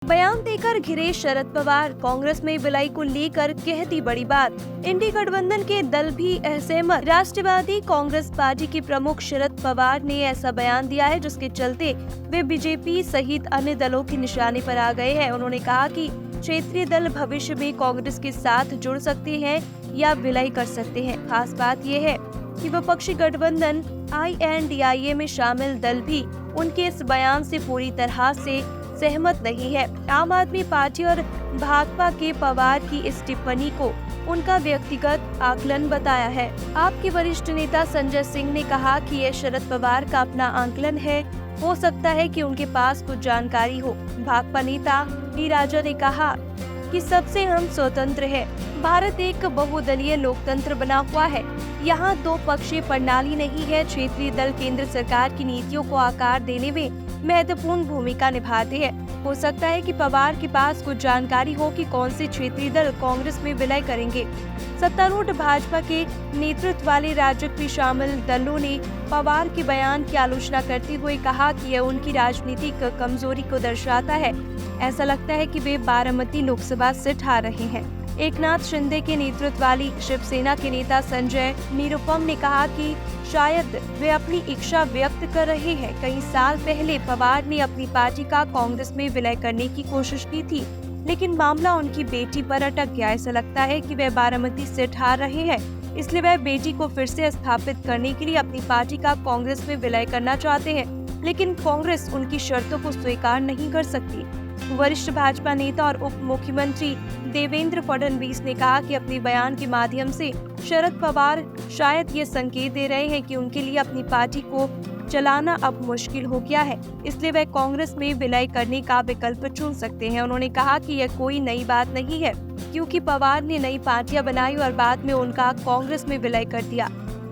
बयान देकर घिरे शरद पवार, कांग्रेस में विलय को लेकर कहती बड़ी बात। इंडी गठबंधन के दल भी असहमत। राष्ट्रवादी कांग्रेस पार्टी के प्रमुख शरद पवार ने ऐसा बयान दिया है जिसके चलते वे बीजेपी सहित अन्य दलों के निशाने पर आ गए हैं। उन्होंने कहा कि क्षेत्रीय दल भविष्य में कांग्रेस के साथ जुड़ सकते हैं या विलय कर सकते हैं। खास बात यह है कि विपक्षी गठबंधन INDIA में शामिल दल भी उनके इस बयान से पूरी तरह से सहमत नहीं है। आम आदमी पार्टी और भाजपा के पवार की इस टिप्पणी को उनका व्यक्तिगत आकलन बताया है। आपके वरिष्ठ नेता संजय सिंह ने कहा कि यह शरद पवार का अपना आकलन है, हो सकता है कि उनके पास कुछ जानकारी हो। भाकपा नेता डी राजा ने कहा कि सबसे हम स्वतंत्र है। भारत एक बहुदलीय लोकतंत्र बना हुआ है, यहाँ दो पक्षीय प्रणाली नहीं है। क्षेत्रीय दल केंद्र सरकार की नीतियों को आकार देने में महत्वपूर्ण भूमिका निभाते हैं। हो सकता है कि पवार के पास कुछ जानकारी हो कि कौन से क्षेत्रीय दल कांग्रेस में विलय करेंगे। सत्तारूढ़ भाजपा के नेतृत्व वाले राज्य में शामिल दलों ने पवार के बयान की आलोचना करते हुए कहा कि यह उनकी राजनीतिक कमजोरी को दर्शाता है। ऐसा लगता है कि वे बारामती लोकसभा सीट हार रहे हैं। एकनाथ शिंदे के नेतृत्व वाली शिवसेना के नेता संजय निरुपम ने कहा कि शायद वे अपनी इच्छा व्यक्त कर रहे हैं। कई साल पहले पवार ने अपनी पार्टी का कांग्रेस में विलय करने की कोशिश की थी, लेकिन मामला उनकी बेटी पर अटक गया। ऐसा लगता है कि वे बारामती सीट हार रहे हैं, इसलिए वह बेटी को फिर से स्थापित करने के लिए अपनी पार्टी का कांग्रेस में विलय करना चाहते हैं, लेकिन कांग्रेस उनकी शर्तों को स्वीकार नहीं कर सकती। वरिष्ठ भाजपा नेता और उप मुख्यमंत्री देवेंद्र फडणवीस ने कहा कि अपने बयान के माध्यम से शरद पवार शायद ये संकेत दे रहे हैं कि उनके लिए अपनी पार्टी को चलाना अब मुश्किल हो गया है, इसलिए वे कांग्रेस में विलय करने का विकल्प चुन सकते हैं। उन्होंने कहा कि यह कोई नई बात नहीं है, क्योंकि पवार ने नई पार्टियां बनाई और बाद में उनका कांग्रेस में विलय कर दिया।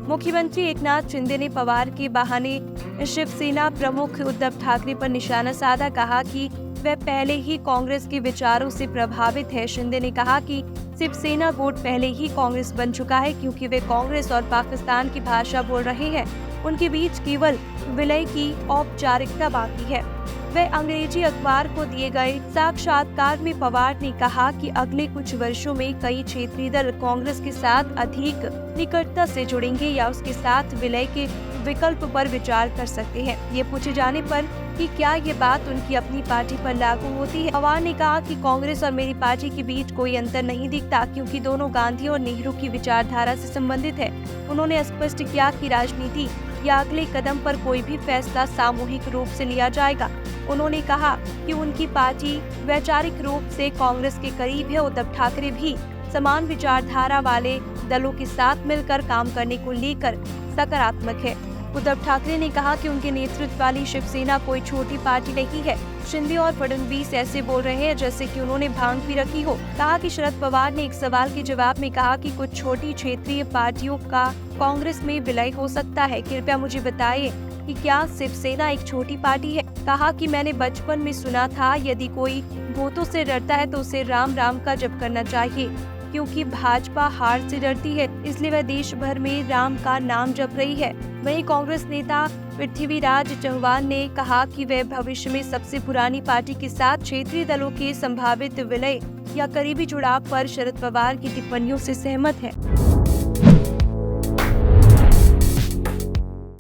मुख्यमंत्री एकनाथ शिंदे ने पवार के बहाने शिवसेना प्रमुख उद्धव ठाकरे पर निशाना साधा, कहा कि वह पहले ही कांग्रेस के विचारों से प्रभावित है। शिंदे ने कहा कि शिवसेना गुट पहले ही कांग्रेस बन चुका है, क्योंकि वे कांग्रेस और पाकिस्तान की भाषा बोल रहे हैं। उनके बीच केवल विलय की औपचारिकता बाकी है। वह अंग्रेजी अखबार को दिए गए साक्षात्कार में पवार ने कहा कि अगले कुछ वर्षों में कई क्षेत्रीय दल कांग्रेस के साथ अधिक निकटता से जुड़ेंगे या उसके साथ विलय के विकल्प पर विचार कर सकते हैं। ये पूछे जाने पर कि क्या ये बात उनकी अपनी पार्टी पर लागू होती है, पवार ने कहा कि कांग्रेस और मेरी पार्टी के बीच कोई अंतर नहीं दिखता, क्योंकि दोनों गांधी और नेहरू की विचारधारा से संबंधित है। उन्होंने स्पष्ट किया कि राजनीति या अगले कदम पर कोई भी फैसला सामूहिक रूप से लिया जाएगा। उन्होंने कहा कि उनकी पार्टी वैचारिक रूप से कांग्रेस के करीब है। उद्धव ठाकरे भी समान विचारधारा वाले दलों के साथ मिलकर काम करने को लेकर सकारात्मक है। उद्धव ठाकरे ने कहा कि उनके नेतृत्व वाली शिवसेना कोई छोटी पार्टी नहीं है। शिंदे और फडणवीस ऐसे बोल रहे हैं जैसे कि उन्होंने भांग पी रखी हो। कहा कि शरद पवार ने एक सवाल के जवाब में कहा कि कुछ छोटी क्षेत्रीय पार्टियों का कांग्रेस में विलय हो सकता है। कृपया मुझे बताइए कि क्या शिवसेना एक छोटी पार्टी है। कहा कि मैंने बचपन में सुना था, यदि कोई भूतों से डरता है तो उसे राम राम का जप करना चाहिए, क्योंकि भाजपा हार से डरती है, इसलिए वह देश भर में राम का नाम जप रही है। वहीं कांग्रेस नेता पृथ्वीराज चव्हाण ने कहा कि वह भविष्य में सबसे पुरानी पार्टी के साथ क्षेत्रीय दलों के संभावित विलय या करीबी जुड़ाव पर शरद पवार की टिप्पणियों से सहमत है।